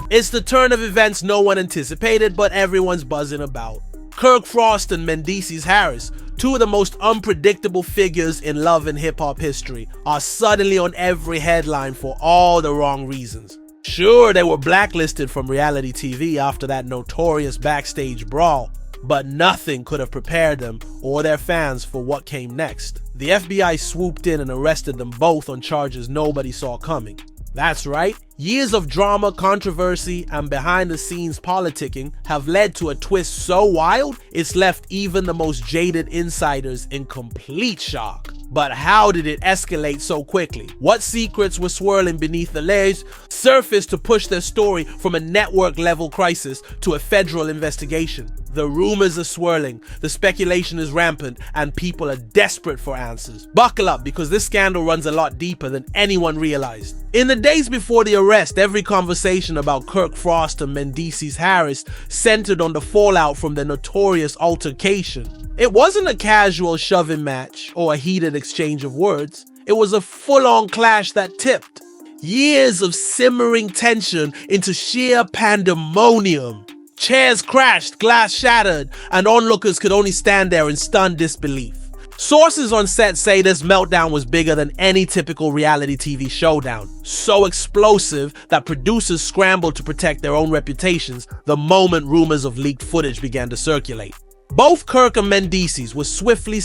It's the turn of events no one anticipated, but everyone's buzzing about. KirkFrost and MendeeceesHarris, two of the most unpredictable figures in love and hip-hop history, are suddenly on every headline for all the wrong reasons. Sure, they were blacklisted from reality TV after that notorious backstage brawl, but nothing could have prepared them or their fans for what came next. The FBI swooped in and arrested them both on charges nobody saw coming. That's right, years of drama, controversy, and behind-the-scenes politicking have led to a twist so wild, it's left even the most jaded insiders in complete shock. But how did it escalate so quickly? What secrets were swirling beneath the layers surfaced to push their story from a network-level crisis to a federal investigation? The rumors are swirling, the speculation is rampant, and people are desperate for answers. Buckle up, because this scandal runs a lot deeper than anyone realized. In the days before the arrest, every conversation about KirkFrost and MendeeceesHarris centered on the fallout from the notorious altercation. It wasn't a casual shoving match or a heated exchange of words. It was a full-on clash that tipped years of simmering tension into sheer pandemonium. Chairs crashed, glass shattered, and onlookers could only stand there in stunned disbelief. Sources on set say this meltdown was bigger than any typical reality TV showdown, so explosive that producers scrambled to protect their own reputations the moment rumors of leaked footage began to circulate. Both Kirk and Mendeecees were swiftly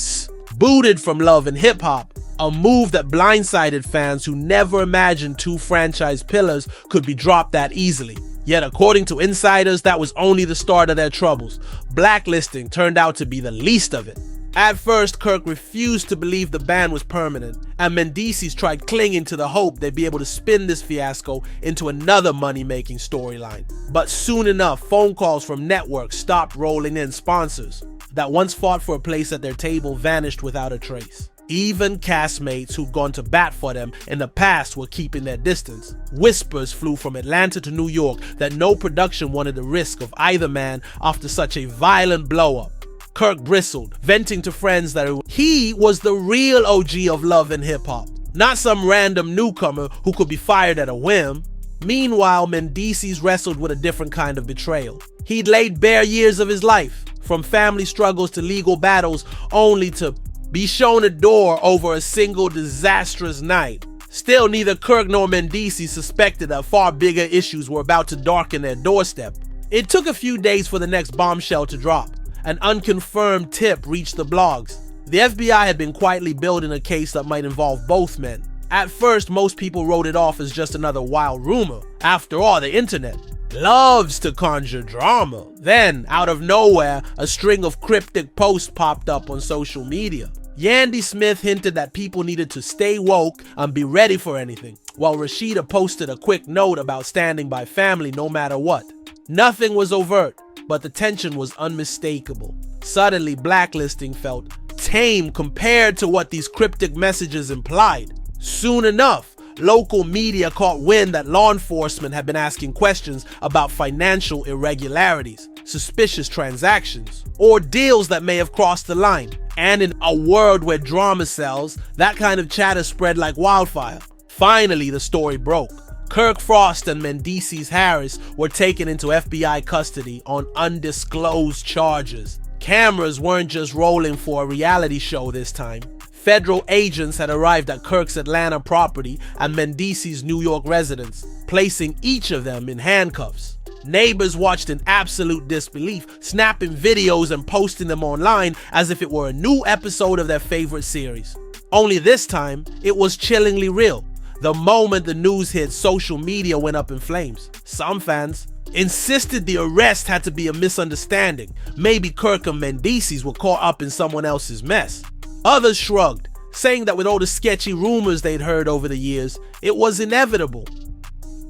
booted from Love and Hip Hop, a move that blindsided fans who never imagined two franchise pillars could be dropped that easily. Yet according to insiders, that was only the start of their troubles. Blacklisting turned out to be the least of it. At first, Kirk refused to believe the ban was permanent, and Mendeecees tried clinging to the hope they'd be able to spin this fiasco into another money-making storyline. But soon enough, phone calls from networks stopped rolling in. Sponsors that once fought for a place at their table vanished without a trace. Even castmates who'd gone to bat for them in the past were keeping their distance. Whispers flew from Atlanta to New York that no production wanted the risk of either man after such a violent blow-up. Kirk bristled, venting to friends that he was the real OG of Love and Hip Hop, not some random newcomer who could be fired at a whim. Meanwhile, Mendeecees wrestled with a different kind of betrayal. He'd laid bare years of his life, from family struggles to legal battles, only to be shown a door over a single disastrous night. Still, neither Kirk nor Mendeecees suspected that far bigger issues were about to darken their doorstep. It took a few days for the next bombshell to drop. An unconfirmed tip reached the blogs. The FBI had been quietly building a case that might involve both men. At first, most people wrote it off as just another wild rumor. After all, the internet loves to conjure drama. Then, out of nowhere, a string of cryptic posts popped up on social media. Yandy Smith hinted that people needed to stay woke and be ready for anything, while Rashida posted a quick note about standing by family no matter what. Nothing was overt, but the tension was unmistakable. Suddenly, blacklisting felt tame compared to what these cryptic messages implied. Soon enough, local media caught wind that law enforcement had been asking questions about financial irregularities, suspicious transactions, or deals that may have crossed the line. And in a world where drama sells, that kind of chatter spread like wildfire. Finally, the story broke. KirkFrost and MendeeceesHarris were taken into FBI custody on undisclosed charges. Cameras weren't just rolling for a reality show this time. Federal agents had arrived at Kirk's Atlanta property and Mendeecees' New York residence, placing each of them in handcuffs. Neighbors watched in absolute disbelief, snapping videos and posting them online as if it were a new episode of their favorite series. Only this time, it was chillingly real. The moment the news hit, social media went up in flames. Some fans insisted the arrest had to be a misunderstanding. Maybe Kirk and Mendeecees were caught up in someone else's mess. Others shrugged, saying that with all the sketchy rumors they'd heard over the years, it was inevitable.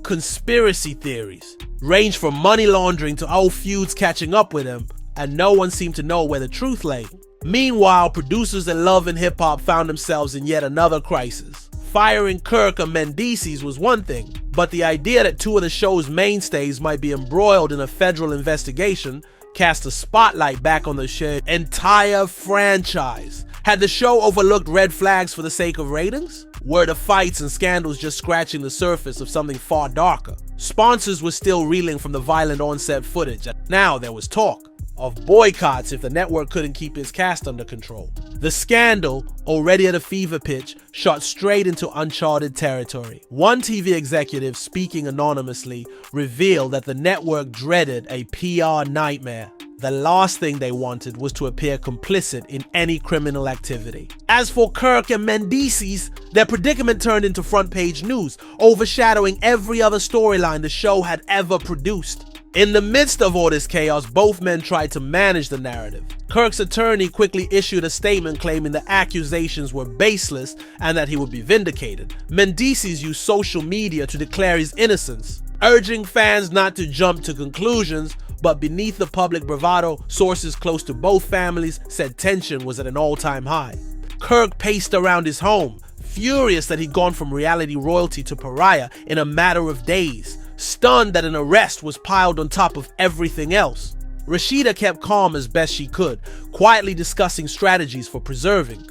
Conspiracy theories ranged from money laundering to old feuds catching up with them, and no one seemed to know where the truth lay. Meanwhile, producers in Love and Hip Hop found themselves in yet another crisis. Firing Kirk and Mendeecees was one thing, but the idea that two of the show's mainstays might be embroiled in a federal investigation cast a spotlight back on the show's entire franchise. Had the show overlooked red flags for the sake of ratings? Were the fights and scandals just scratching the surface of something far darker? Sponsors were still reeling from the violent on-set footage, and now there was talk of boycotts if the network couldn't keep its cast under control. The scandal, already at a fever pitch, shot straight into uncharted territory. One TV executive, speaking anonymously, revealed that the network dreaded a PR nightmare. The last thing they wanted was to appear complicit in any criminal activity. As for Kirk and Mendeecees, their predicament turned into front-page news, overshadowing every other storyline the show had ever produced. In the midst of all this chaos, both men tried to manage the narrative. Kirk's attorney quickly issued a statement claiming the accusations were baseless and that he would be vindicated. Mendeecees used social media to declare his innocence, urging fans not to jump to conclusions, but beneath the public bravado, sources close to both families said tension was at an all-time high. Kirk paced around his home, furious that he'd gone from reality royalty to pariah in a matter of days, stunned that an arrest was piled on top of everything else. Rashida kept calm as best she could, quietly discussing strategies for preserving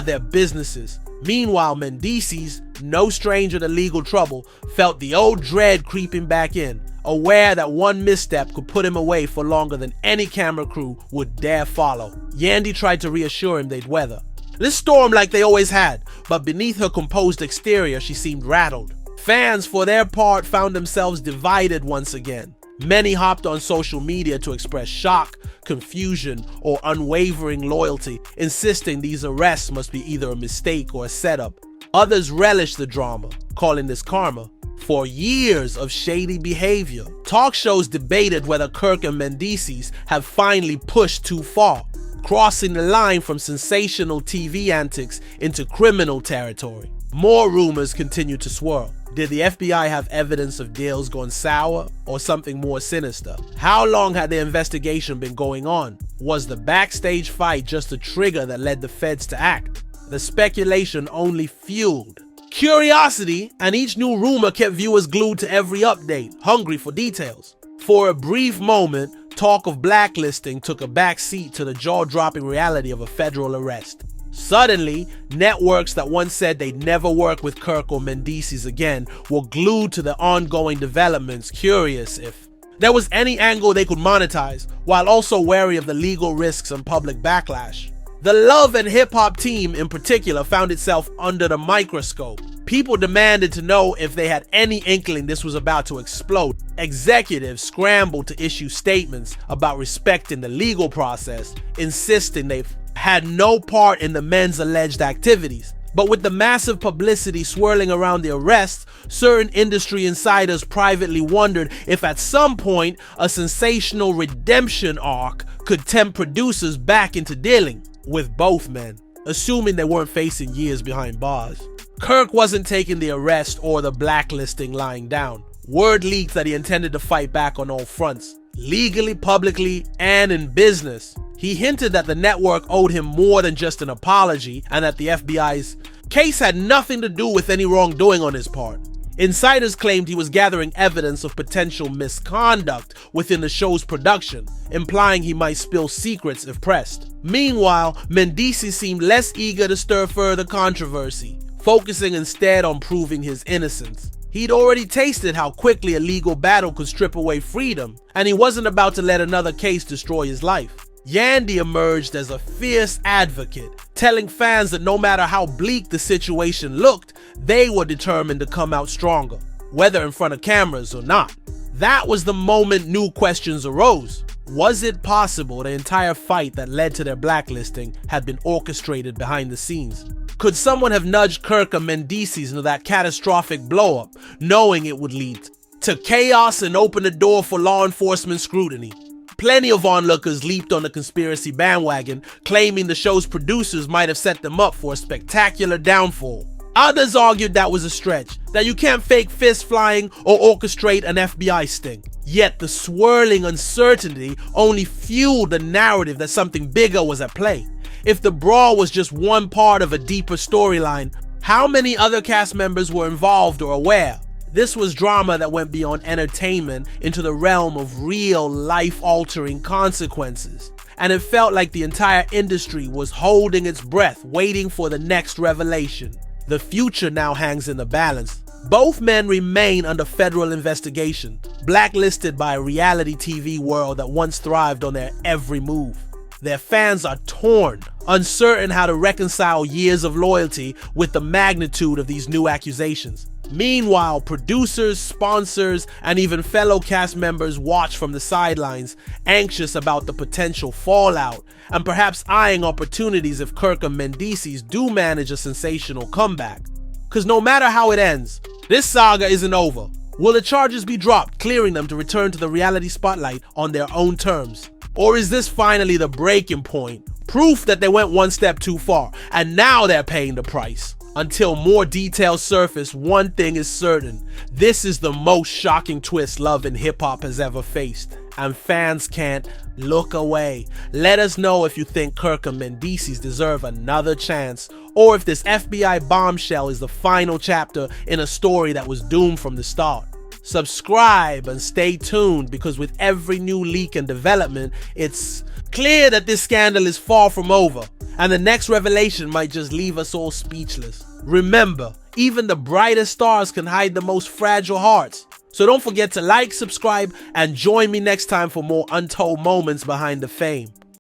their businesses. Meanwhile, Mendeecees, no stranger to legal trouble, felt the old dread creeping back in, aware that one misstep could put him away for longer than any camera crew would dare follow. Yandy tried to reassure him they'd weather this storm like they always had, but beneath her composed exterior, she seemed rattled. Fans, for their part, found themselves divided once again. Many hopped on social media to express shock, confusion, or unwavering loyalty, insisting these arrests must be either a mistake or a setup. Others relished the drama, calling this karma. For years of shady behavior, talk shows debated whether Kirk and Mendeecees have finally pushed too far, crossing the line from sensational TV antics into criminal territory. More rumors continue to swirl. Did the FBI have evidence of deals gone sour or something more sinister? How long had the investigation been going on? Was the backstage fight just a trigger that led the feds to act? The speculation only fueled curiosity, and each new rumor kept viewers glued to every update, hungry for details. For a brief moment, talk of blacklisting took a back seat to the jaw-dropping reality of a federal arrest. Suddenly, networks that once said they'd never work with Kirk or Mendeecees again were glued to the ongoing developments, curious if there was any angle they could monetize, while also wary of the legal risks and public backlash. The Love and Hip Hop team in particular found itself under the microscope. People demanded to know if they had any inkling this was about to explode. Executives scrambled to issue statements about respecting the legal process, insisting they had no part in the men's alleged activities. But with the massive publicity swirling around the arrests, certain industry insiders privately wondered if at some point a sensational redemption arc could tempt producers back into dealing with both men, assuming they weren't facing years behind bars. Kirk wasn't taking the arrest or the blacklisting lying down. Word leaked that he intended to fight back on all fronts, legally, publicly, and in business. He hinted that the network owed him more than just an apology and that the FBI's case had nothing to do with any wrongdoing on his part. Insiders claimed he was gathering evidence of potential misconduct within the show's production, implying he might spill secrets if pressed. Meanwhile, Mendeecees seemed less eager to stir further controversy, focusing instead on proving his innocence. He'd already tasted how quickly a legal battle could strip away freedom, and he wasn't about to let another case destroy his life. Yandy emerged as a fierce advocate, telling fans that no matter how bleak the situation looked, they were determined to come out stronger, whether in front of cameras or not. That was the moment new questions arose. Was it possible the entire fight that led to their blacklisting had been orchestrated behind the scenes? Could someone have nudged Kirk and Mendeecees into that catastrophic blow-up, knowing it would lead to chaos and open the door for law enforcement scrutiny? Plenty of onlookers leaped on the conspiracy bandwagon, claiming the show's producers might have set them up for a spectacular downfall. Others argued that was a stretch, that you can't fake fist flying or orchestrate an FBI sting. Yet the swirling uncertainty only fueled the narrative that something bigger was at play. If the brawl was just one part of a deeper storyline, how many other cast members were involved or aware? This was drama that went beyond entertainment into the realm of real life-altering consequences. and it felt like the entire industry was holding its breath, waiting for the next revelation. The future now hangs in the balance. Both men remain under federal investigation, blacklisted by a reality TV world that once thrived on their every move. Their fans are torn, uncertain how to reconcile years of loyalty with the magnitude of these new accusations. Meanwhile, producers, sponsors, and even fellow cast members watch from the sidelines, anxious about the potential fallout, and perhaps eyeing opportunities if Kirk and Mendeecees do manage a sensational comeback. Cause no matter how it ends, this saga isn't over. Will the charges be dropped, clearing them to return to the reality spotlight on their own terms? Or is this finally the breaking point? Proof that they went one step too far, and now they're paying the price. Until more details surface, one thing is certain. This is the most shocking twist love and hip-hop has ever faced, and fans can't look away. Let us know if you think Kirk and Mendeecees deserve another chance, or if this FBI bombshell is the final chapter in a story that was doomed from the start. Subscribe and stay tuned, because with every new leak and development, it's clear that this scandal is far from over, and the next revelation might just leave us all speechless. Remember, even the brightest stars can hide the most fragile hearts. So don't forget to like, subscribe, and join me next time for more untold moments behind the fame.